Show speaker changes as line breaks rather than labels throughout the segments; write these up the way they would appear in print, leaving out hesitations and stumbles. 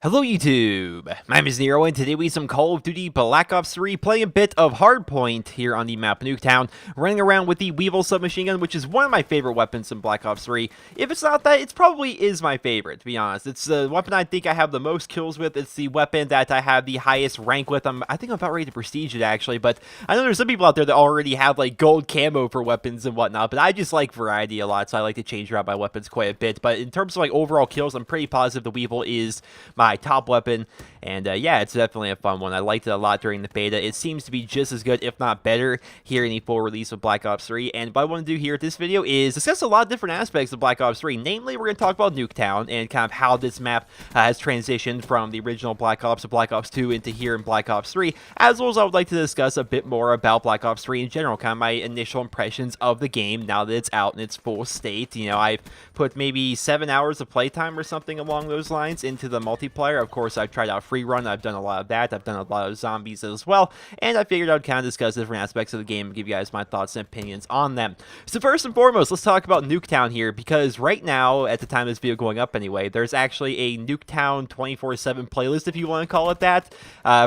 Hello YouTube, my name is Nero, and today we have some Call of Duty Black Ops 3, playing a bit of Hardpoint here on the map Nuketown, running around with the Weevil submachine gun, which is one of my favorite weapons in Black Ops 3. If it's not that, it probably is my favorite, to be honest. It's the weapon I think I have the most kills with. It's the weapon that I have the highest rank with. I think I'm about ready to prestige it, actually, but I know there's some people out there that already have like gold camo for weapons and whatnot, but I just like variety a lot, so I like to change around my weapons quite a bit. But in terms of like overall kills, I'm pretty positive the Weevil is my top weapon, and yeah, it's definitely a fun one. I liked it a lot during the beta. It seems to be just as good, if not better, here in the full release of Black Ops 3, and what I want to do here at this video is discuss a lot of different aspects of Black Ops 3. Namely, we're going to talk about Nuketown and kind of how this map has transitioned from the original Black Ops to Black Ops 2 into here in Black Ops 3, as well as I would like to discuss a bit more about Black Ops 3 in general, kind of my initial impressions of the game now that it's out in its full state. You know, I've put maybe 7 hours of playtime or something along those lines into the multiplayer. Of course, I've tried out free run. I've done a lot of that. I've done a lot of zombies as well, and I figured I would kind of discuss different aspects of the game and give you guys my thoughts and opinions on them. So first and foremost, let's talk about Nuketown here, because right now, at the time of this video going up anyway, there's actually a Nuketown 24/7 playlist, if you want to call it that,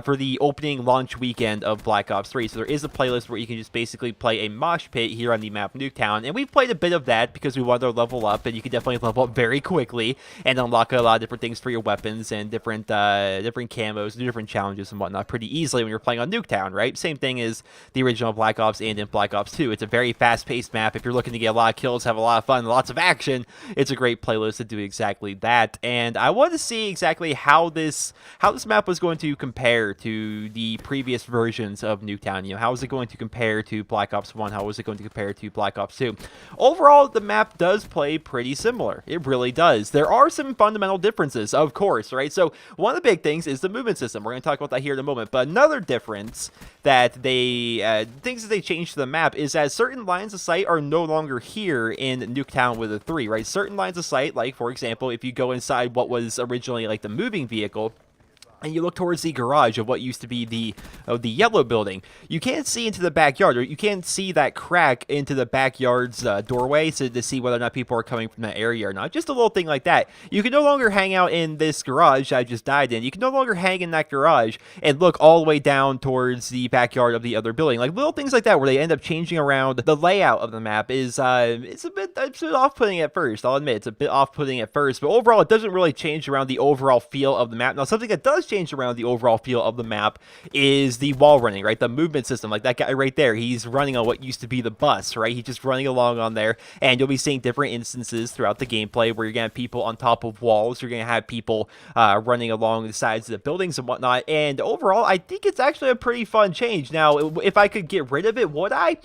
for the opening launch weekend of Black Ops 3. So there is a playlist where you can just basically play a mosh pit here on the map Nuketown, and we've played a bit of that because we wanted to level up, and you can definitely level up very quickly and unlock a lot of different things for your weapons and different camos, different challenges and whatnot pretty easily when you're playing on Nuketown, right? Same thing as the original Black Ops and in Black Ops 2. It's a very fast-paced map. If you're looking to get a lot of kills, have a lot of fun, lots of action, it's a great playlist to do exactly that. And I wanted to see exactly how this map was going to compare to the previous versions of Nuketown. You know, how is it going to compare to Black Ops 1? How was it going to compare to Black Ops 2? Overall, the map does play pretty similar. It really does. There are some fundamental differences, of course, right? So one of the big things is the movement system. We're going to talk about that here in a moment. But another difference that things that they changed to the map is that certain lines of sight are no longer here in Nuketown with a 3, right? Certain lines of sight, like for example, if you go inside what was originally like the moving vehicle, and you look towards the garage of what used to be the yellow building, you can't see into the backyard, or you can't see that crack into the backyard's doorway to see whether or not people are coming from that area or not. Just a little thing like that. You can no longer hang out in this garage I just died in. You can no longer hang in that garage and look all the way down towards the backyard of the other building. Like little things like that where they end up changing around the layout of the map is it's a bit off-putting at first. I'll admit it's a bit off-putting at first, but overall it doesn't really change around the overall feel of the map. Now something that does change around the overall feel of the map is the wall running, right? The movement system, like that guy right there, he's running on what used to be the bus, right? He's just running along on there, and you'll be seeing different instances throughout the gameplay where you're gonna have people on top of walls, you're gonna have people running along the sides of the buildings and whatnot, and overall I think it's actually a pretty fun change. Now if I could get rid of it, would I?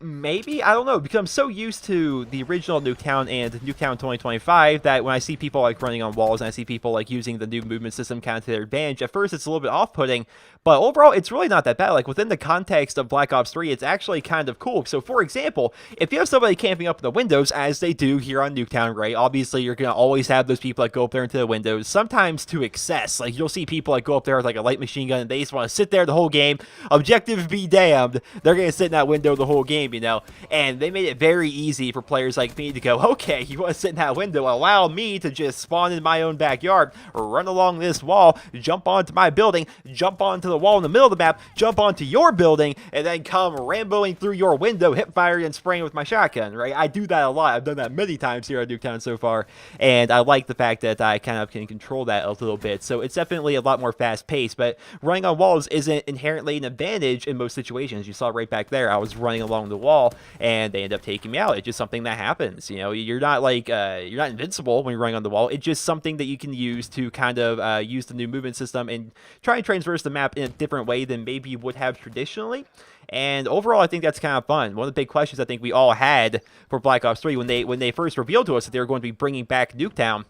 Maybe, I don't know, because I'm so used to the original Nuketown and Nuketown 2025 that when I see people like running on walls and I see people like using the new movement system kind of to their advantage, at first it's a little bit off-putting, but overall it's really not that bad. Like within the context of Black Ops 3, it's actually kind of cool. So for example, if you have somebody camping up in the windows, as they do here on Nuketown, right, obviously you're going to always have those people that go up there into the windows, sometimes to excess. Like you'll see people like go up there with like a light machine gun and they just want to sit there the whole game. Objective be damned, they're going to sit in that window the whole game, you know, and they made it very easy for players like me to go, okay, you want to sit in that window, allow me to just spawn in my own backyard, run along this wall, jump onto my building, jump onto the wall in the middle of the map, jump onto your building, and then come ramboing through your window, hip firing and spraying with my shotgun, right? I do that a lot. I've done that many times here at Nuketown so far, and I like the fact that I kind of can control that a little bit. So it's definitely a lot more fast-paced, but running on walls isn't inherently an advantage in most situations. You saw right back there, I was running along the wall, and they end up taking me out. It's just something that happens. You know, you're not like you're not invincible when you're running on the wall. It's just something that you can use to kind of use the new movement system and try and transverse the map in a different way than maybe you would have traditionally. And overall, I think that's kind of fun. One of the big questions I think we all had for Black Ops 3 when they first revealed to us that they were going to be bringing back Nuketown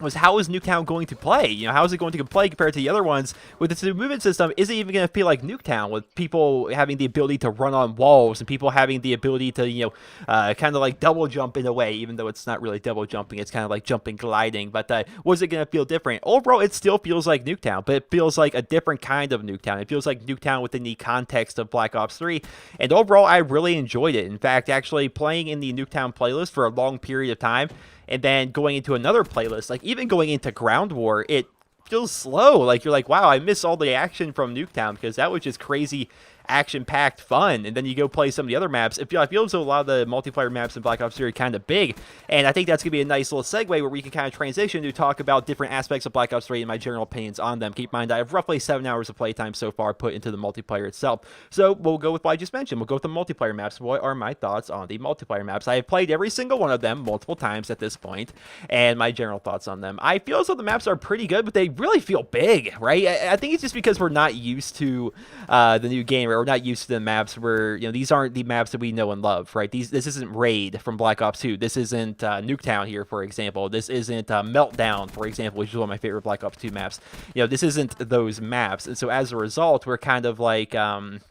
was how is Nuketown going to play? You know, how is it going to play compared to the other ones? With this new movement system, is it even going to feel like Nuketown, with people having the ability to run on walls and people having the ability to, you know, kind of like double jump in a way, even though it's not really double jumping, it's kind of like jumping gliding. But was it going to feel different? Overall, it still feels like Nuketown, but it feels like a different kind of Nuketown. It feels like Nuketown within the context of Black Ops 3. And overall, I really enjoyed it. In fact, actually playing in the Nuketown playlist for a long period of time, and then going into another playlist, like even going into Ground War, it feels slow. Like, you're like, wow, I miss all the action from Nuketown, because that was just crazy action-packed fun. And then you go play some of the other maps. I feel as though a lot of the multiplayer maps in Black Ops 3 are kind of big, and I think that's going to be a nice little segue where we can kind of transition to talk about different aspects of Black Ops 3 and my general opinions on them. Keep in mind, I have roughly 7 hours of playtime so far put into the multiplayer itself. So we'll go with what I just mentioned. We'll go with the multiplayer maps. What are my thoughts on the multiplayer maps? I have played every single one of them multiple times at this point, and my general thoughts on them. I feel as though the maps are pretty good, but they really feel big, right? I think it's just because we're not used to the new game, or we're not used to the maps where, you know, these aren't the maps that we know and love, right? This isn't Raid from Black Ops 2. This isn't Nuketown here, for example. This isn't Meltdown, for example, which is one of my favorite Black Ops 2 maps. You know, this isn't those maps, and so as a result, we're kind of like having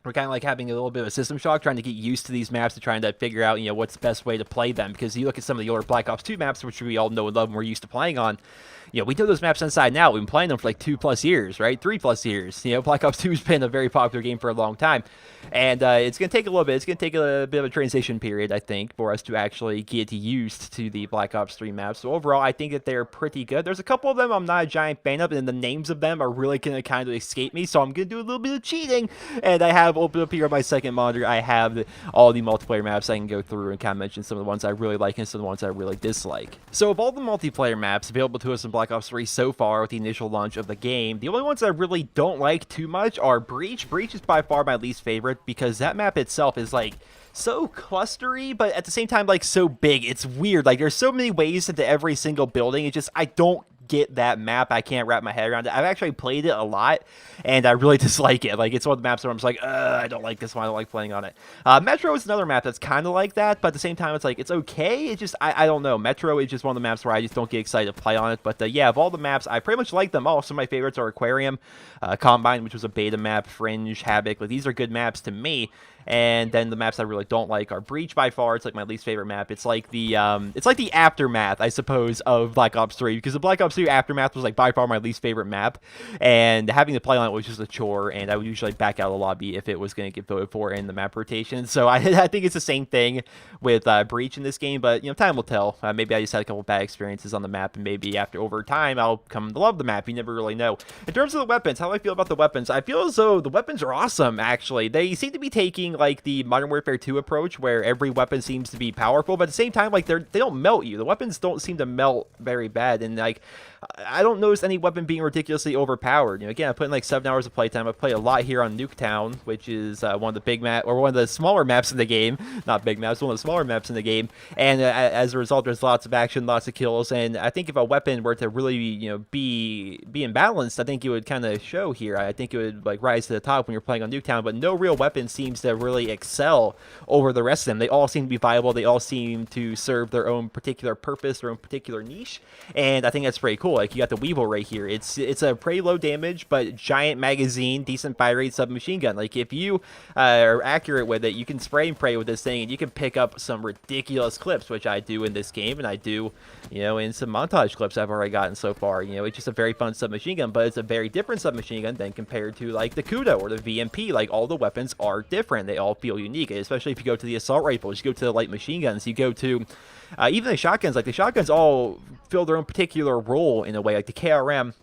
a little bit of a system shock, trying to get used to these maps and trying to figure out, you know, what's the best way to play them. Because you look at some of the older Black Ops 2 maps, which we all know and love and we're used to playing on, you know, we know those maps inside now. We've been playing them for like 2+ years, right? 3+ years. You know, Black Ops 2 has been a very popular game for a long time. And it's going to take a little bit. It's going to take a bit of a transition period, I think, for us to actually get used to the Black Ops 3 maps. So overall, I think that they're pretty good. There's a couple of them I'm not a giant fan of, and the names of them are really going to kind of escape me. So I'm going to do a little bit of cheating. And I have opened up here on my second monitor. I have all the multiplayer maps I can go through and kind of mention some of the ones I really like and some of the ones I really dislike. So of all the multiplayer maps available to us in Black Ops 3 so far with the initial launch of the game, the only ones I really don't like too much are Breach. Breach is by far my least favorite, because that map itself is like so clustery, but at the same time like so big. It's weird. Like, there's so many ways into every single building. It's just, I don't get that map. I can't wrap my head around it. I've actually played it a lot, and I really dislike it. Like, it's one of the maps where I'm just like, I don't like this one. I don't like playing on it. Metro is another map that's kind of like that, but at the same time, it's like, it's okay. It's just, I don't know. Metro is just one of the maps where I just don't get excited to play on it. But yeah, of all the maps, I pretty much like them all. Some of my favorites are Aquarium, Combine, which was a beta map, Fringe, Havoc. Like, these are good maps to me. And then the maps I really don't like are Breach by far. It's like my least favorite map. It's like the aftermath, I suppose, of Black Ops 3, because the Black Ops 3 aftermath was like by far my least favorite map, and having to play on it was just a chore, and I would usually back out of the lobby if it was going to get voted for in the map rotation. So I think it's the same thing with Breach in this game, but, you know, time will tell. Maybe I just had a couple bad experiences on the map, and maybe over time I'll come to love the map. You never really know. In terms of the weapons, how do I feel about the weapons? I feel as though the weapons are awesome, actually. They seem to be taking like the Modern Warfare 2 approach, where every weapon seems to be powerful, but at the same time, like, they don't melt you. The weapons don't seem to melt very bad, and like, I don't notice any weapon being ridiculously overpowered. You know, again, I put in like 7 hours of playtime. I played a lot here on Nuketown, which is one of the big map, or one of the smaller maps in the game. Not big maps, one of the smaller maps in the game. And as a result, there's lots of action, lots of kills. And I think if a weapon were to really, you know, be imbalanced, I think it would kind of show here. I think it would like rise to the top when you're playing on Nuketown. But no real weapon seems to really excel over the rest of them. They all seem to be viable. They all seem to serve their own particular purpose, their own particular niche. And I think that's pretty cool. Like, you got the Weevil right here. It's a pretty low damage, but giant magazine, decent fire rate submachine gun. Like, if you are accurate with it, you can spray and pray with this thing, and you can pick up some ridiculous clips, which I do in this game, and I do, you know, in some montage clips I've already gotten so far. You know, it's just a very fun submachine gun, but it's a very different submachine gun than compared to like the Kudo or the VMP. Like, all the weapons are different. They all feel unique, especially if you go to the assault rifles, you go to the light machine guns, you go to even the shotguns. Like, the shotguns all fill their own particular role in a way. Like the KRM,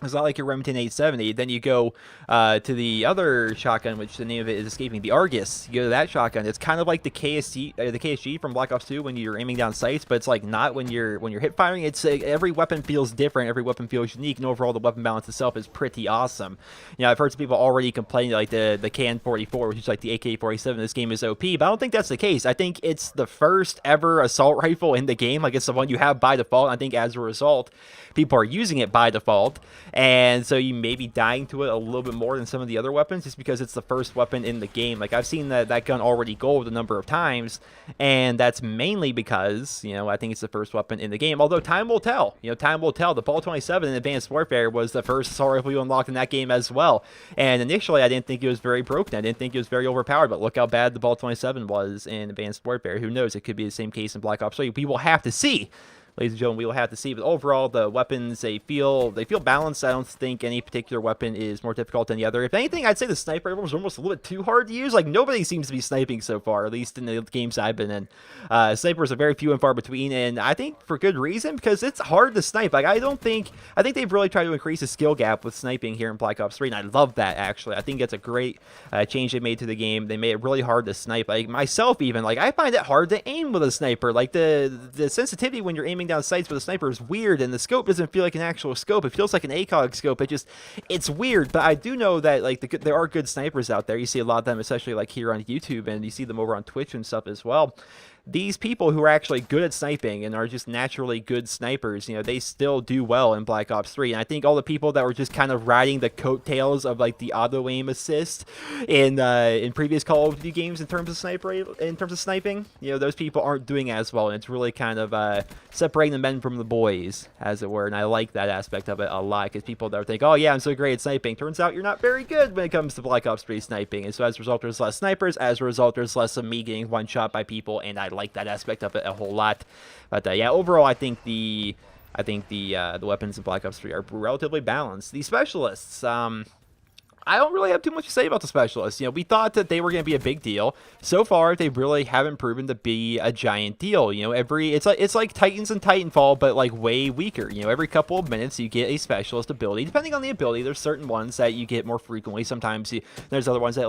it's not like your Remington 870. Then you go to the other shotgun, which the name of it is escaping, the Argus. You go to that shotgun. It's kind of like the KSG from Black Ops 2 when you're aiming down sights, but it's like not when you're hip firing. It's every weapon feels different. Every weapon feels unique, and overall the weapon balance itself is pretty awesome. You know, I've heard some people already complaining like the KN-44, which is like the AK-47. This game is OP, but I don't think that's the case. I think it's the first ever assault rifle in the game. Like, it's the one you have by default. I think as a result, people are using it by default. and so you may be dying to it a little bit more than some of the other weapons just because it's the first weapon in the game. Like, I've seen that gun already gold a number of times, and that's mainly because, I think it's the first weapon in the game, although time will tell. Time will tell. The Ball 27 in Advanced Warfare was the first assault rifle you unlocked in that game as well, and initially I didn't think it was very broken. I didn't think it was very overpowered, but look how bad the Ball 27 was in Advanced Warfare. Who knows? It could be the same case in Black Ops 3. We will have to see. Ladies and gentlemen, we will have to see. But overall, the weapons, they feel balanced. I don't think any particular weapon is more difficult than the other. If anything, I'd say the sniper rifle is almost a little bit too hard to use. Like, nobody seems to be sniping so far, at least in the games I've been in. Snipers are very few and far between, and I think for good reason, because it's hard to snipe. Like, I think they've really tried to increase the skill gap with sniping here in Black Ops 3, and I love that, actually. I think that's a great change they made to the game. They made it really hard to snipe. Like, myself even, like, I find it hard to aim with a sniper. Like, the sensitivity when you're aiming down sights with a sniper is weird, and the scope doesn't feel like an actual scope. It feels like an ACOG scope. It's weird, but I do know that, like, there are good snipers out there. You see a lot of them, especially like here on YouTube, and you see them over on Twitch and stuff as well. These people who are actually good at sniping and are just naturally good snipers, they still do well in Black Ops 3. And I think all the people that were just kind of riding the coattails of, like, the auto aim assist in previous Call of Duty games in terms of sniping, those people aren't doing as well, and it's really kind of separating the men from the boys, as it were. And I like that aspect of it a lot, because people that think, oh yeah, I'm so great at sniping, turns out you're not very good when it comes to Black Ops 3 sniping. And so as a result, there's less snipers. As a result, there's less of me getting one shot by people, and I like that aspect of it a whole lot. But yeah, overall, I think the weapons in Black Ops 3 are relatively balanced. The specialists, I don't really have too much to say about the specialists. We thought that they were going to be a big deal. So far, they really haven't proven to be a giant deal. It's like Titans and Titanfall, but like way weaker. Every couple of minutes you get a specialist ability. Depending on the ability, there's certain ones that you get more frequently. Sometimes there's other ones that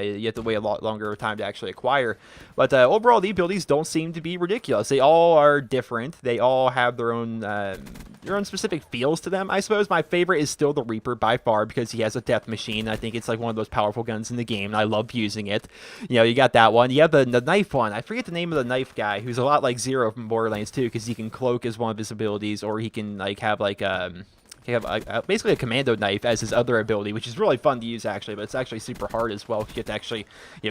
you have to wait a lot longer time to actually acquire. But overall, the abilities don't seem to be ridiculous. They all are different. They all have their own specific feels to them. I suppose my favorite is still the Reaper by far, because he has a death machine. I think it's like one of those powerful guns in the game, and I love using it. You got that one. You have the knife one. I forget the name of the knife guy, who's a lot like Zero from Borderlands 2, because he can cloak as one of his abilities, or he can like have like basically a commando knife as his other ability, which is really fun to use, actually, but it's actually super hard as well if you get to actually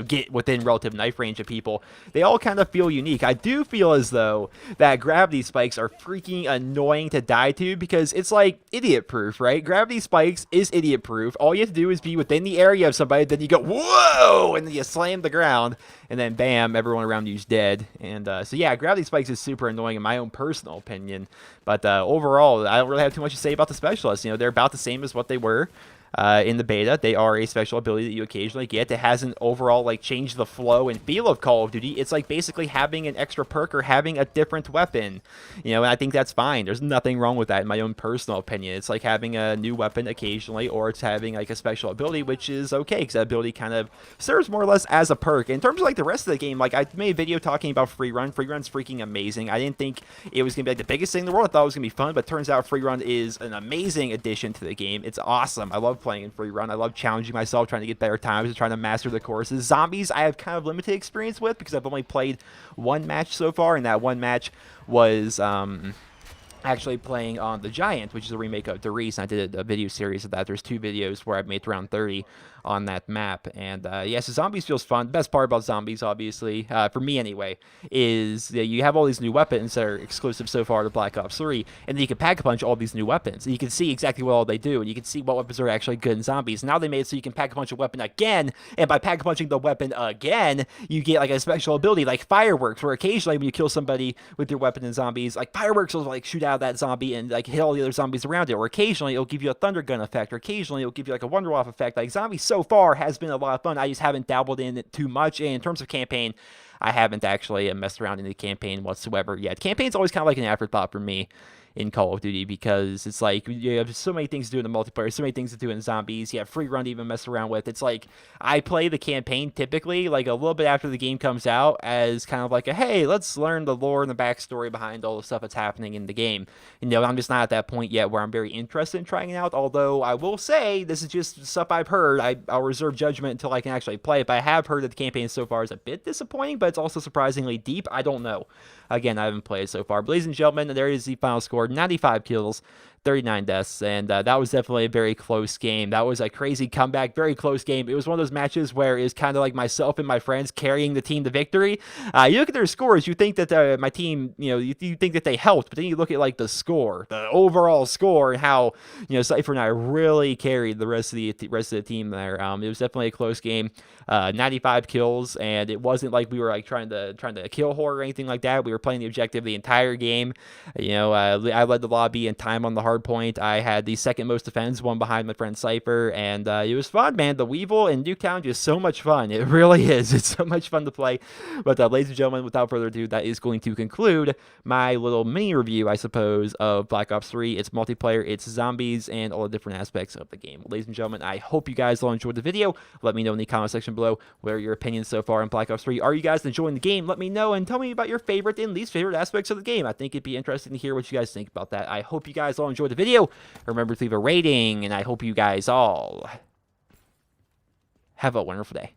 get within relative knife range of people. They all kind of feel unique. I do feel as though that gravity spikes are freaking annoying to die to, because it's like idiot proof, right? Gravity spikes is idiot proof. All you have to do is be within the area of somebody, then you go whoa, and then you slam the ground, and then bam, everyone around you's dead. And so yeah, gravity spikes is super annoying in my own personal opinion. But overall, I don't really have too much to say about the specialists. They're about the same as what they were in the beta. They are a special ability that you occasionally get. It hasn't overall like changed the flow and feel of Call of Duty. It's like basically having an extra perk or having a different weapon. And I think that's fine. There's nothing wrong with that in my own personal opinion. It's like having a new weapon occasionally, or it's having like a special ability, which is okay, because that ability kind of serves more or less as a perk. In terms of like the rest of the game, like I made a video talking about Free Run. Free Run's freaking amazing. I didn't think it was gonna be like the biggest thing in the world. I thought it was gonna be fun, but turns out Free Run is an amazing addition to the game. It's awesome. I love playing in Free Run. I love challenging myself, trying to get better times, and trying to master the courses. Zombies, I have kind of limited experience with, because I've only played one match so far, and that one match was actually playing on the Giant, which is a remake of Doris. I did a video series of that. There's 2 videos where I've made around 30 on that map. And yeah, so Zombies feels fun. The best part about Zombies, obviously, for me anyway, is that you have all these new weapons that are exclusive so far to Black Ops 3, and then you can pack-a-punch all these new weapons. And you can see exactly what all they do, and you can see what weapons are actually good in Zombies. Now they made it so you can pack-a-punch a weapon again, and by pack-a-punching the weapon again, you get like a special ability like Fireworks, where occasionally when you kill somebody with your weapon in Zombies, like Fireworks will like shoot out that zombie and like hit all the other zombies around it, or occasionally it'll give you a Thunder Gun effect, or occasionally it'll give you like a Wonderwall effect. Like Zombies so far has been a lot of fun. I just haven't dabbled in it too much, and in terms of campaign, I haven't actually messed around in the campaign whatsoever yet. Campaign's always kind of like an afterthought for me in Call of Duty, because it's like you have so many things to do in the multiplayer, so many things to do in Zombies. You have Free Run to even mess around with. It's like I play the campaign typically like a little bit after the game comes out, as kind of like a hey, let's learn the lore and the backstory behind all the stuff that's happening in the game. I'm just not at that point yet where I'm very interested in trying it out, although I will say this is just stuff I've heard. I'll reserve judgment until I can actually play it, but I have heard that the campaign so far is a bit disappointing, but it's also surprisingly deep. I don't know. Again, I haven't played so far. But ladies and gentlemen, there is the final score. 95 kills 39 deaths, and that was definitely a very close game. That was a crazy comeback, very close game. It was one of those matches where it was kind of like myself and my friends carrying the team to victory. You look at their scores, you think that my team, you think that they helped, but then you look at like the score, the overall score, and how Cypher and I really carried the rest of the team there. It was definitely a close game. 95 kills, and it wasn't like we were like trying to kill whore or anything like that. We were playing the objective the entire game. I led the lobby in time on the hard point. I had the second most defense, one behind my friend Cypher, and it was fun, man. The Weevil in Nuketown is so much fun. It really is. It's so much fun to play. But ladies and gentlemen, without further ado, that is going to conclude my little mini review, I suppose, of Black Ops 3. It's multiplayer, it's zombies, and all the different aspects of the game. Ladies and gentlemen, I hope you guys all enjoyed the video. Let me know in the comment section below what are your opinions so far on Black Ops 3. Are you guys enjoying the game? Let me know and tell me about your favorite and least favorite aspects of the game. I think it'd be interesting to hear what you guys think about that. I hope you guys all enjoyed the video. Remember to leave a rating, and I hope you guys all have a wonderful day.